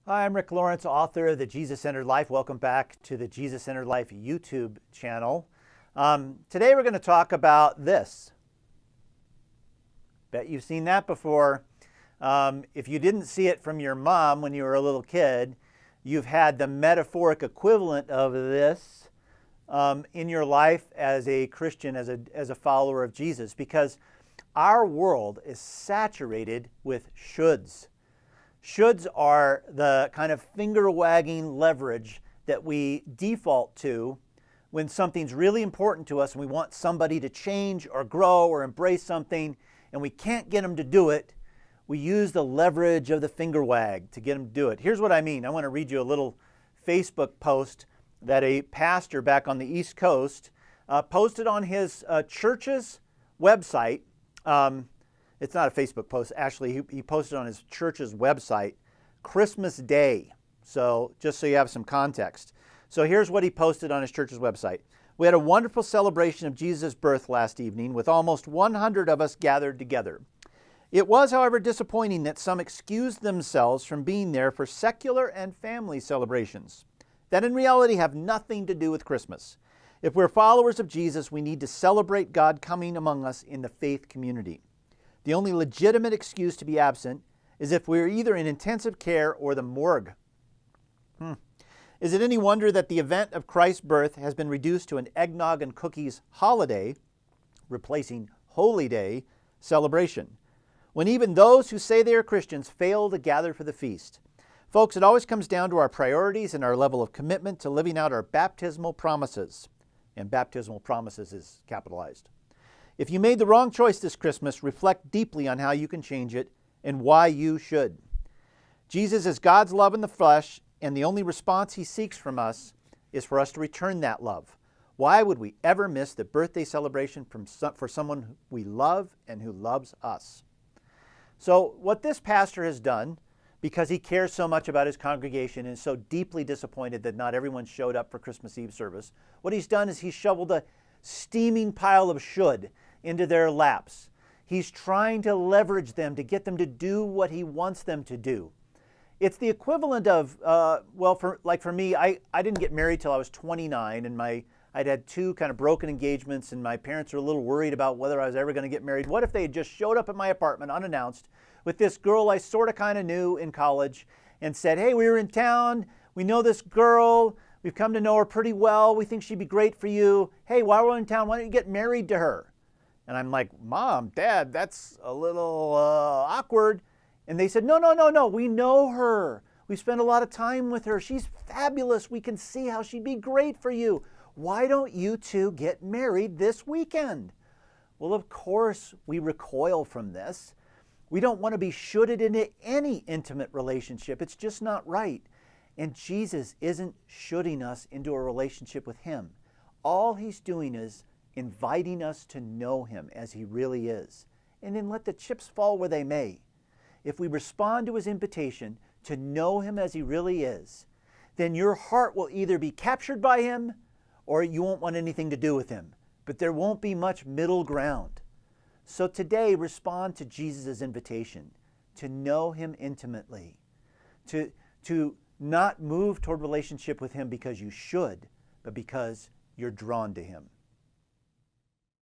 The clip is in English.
Hi, I'm Rick Lawrence, author of The Jesus-Centered Life. Welcome back to the Jesus-Centered Life YouTube channel. Today we're going to talk about this. Bet you've seen that before. If you didn't see it from your mom when you were a little kid, you've had the metaphoric equivalent of this in your life as a Christian, as a follower of Jesus, because our world is saturated with shoulds. Shoulds are the kind of finger-wagging leverage that we default to when something's really important to us and we want somebody to change or grow or embrace something and we can't get them to do it. We use the leverage of the finger wag to get them to do it. Here's what I mean. I want to read you a little Facebook post that a pastor back on the East Coast posted on his church's website. It's not a Facebook post. Actually, he posted on his church's website Christmas Day. So just so you have some context. So here's what he posted on his church's website. We had a wonderful celebration of Jesus' birth last evening with almost 100 of us gathered together. It was, however, disappointing that some excused themselves from being there for secular and family celebrations that in reality have nothing to do with Christmas. If we're followers of Jesus, we need to celebrate God coming among us in the faith community. The only legitimate excuse to be absent is if we're either in intensive care or the morgue. Is it any wonder that the event of Christ's birth has been reduced to an eggnog and cookies holiday, replacing Holy Day celebration, when even those who say they are Christians fail to gather for the feast? Folks, it always comes down to our priorities and our level of commitment to living out our baptismal promises. And baptismal promises is capitalized. If you made the wrong choice this Christmas, reflect deeply on how you can change it and why you should. Jesus is God's love in the flesh, and the only response he seeks from us is for us to return that love. Why would we ever miss the birthday celebration for someone we love and who loves us? So what this pastor has done, because he cares so much about his congregation and is so deeply disappointed that not everyone showed up for Christmas Eve service, what he's done is he's shoveled a steaming pile of should into their laps. He's trying to leverage them to get them to do what he wants them to do. It's the equivalent of, for me, I didn't get married till I was 29, and I'd had two kind of broken engagements, and my parents were a little worried about whether I was ever going to get married. What if they had just showed up at my apartment unannounced with this girl I sort of kind of knew in college and said, hey, we were in town, we know this girl, we've come to know her pretty well, we think she'd be great for you. Hey, while we're in town, why don't you get married to her? And I'm like, Mom, Dad, that's a little awkward. And they said, no, we know her. We spent a lot of time with her. She's fabulous. We can see how she'd be great for you. Why don't you two get married this weekend? Well, of course, we recoil from this. We don't want to be shoulded into any intimate relationship. It's just not right. And Jesus isn't shoulding us into a relationship with him. All he's doing is inviting us to know him as he really is, and then let the chips fall where they may. If we respond to his invitation to know him as he really is, then your heart will either be captured by him or you won't want anything to do with him. But there won't be much middle ground. So today, respond to Jesus' invitation to know him intimately, to not move toward relationship with him because you should, but because you're drawn to him.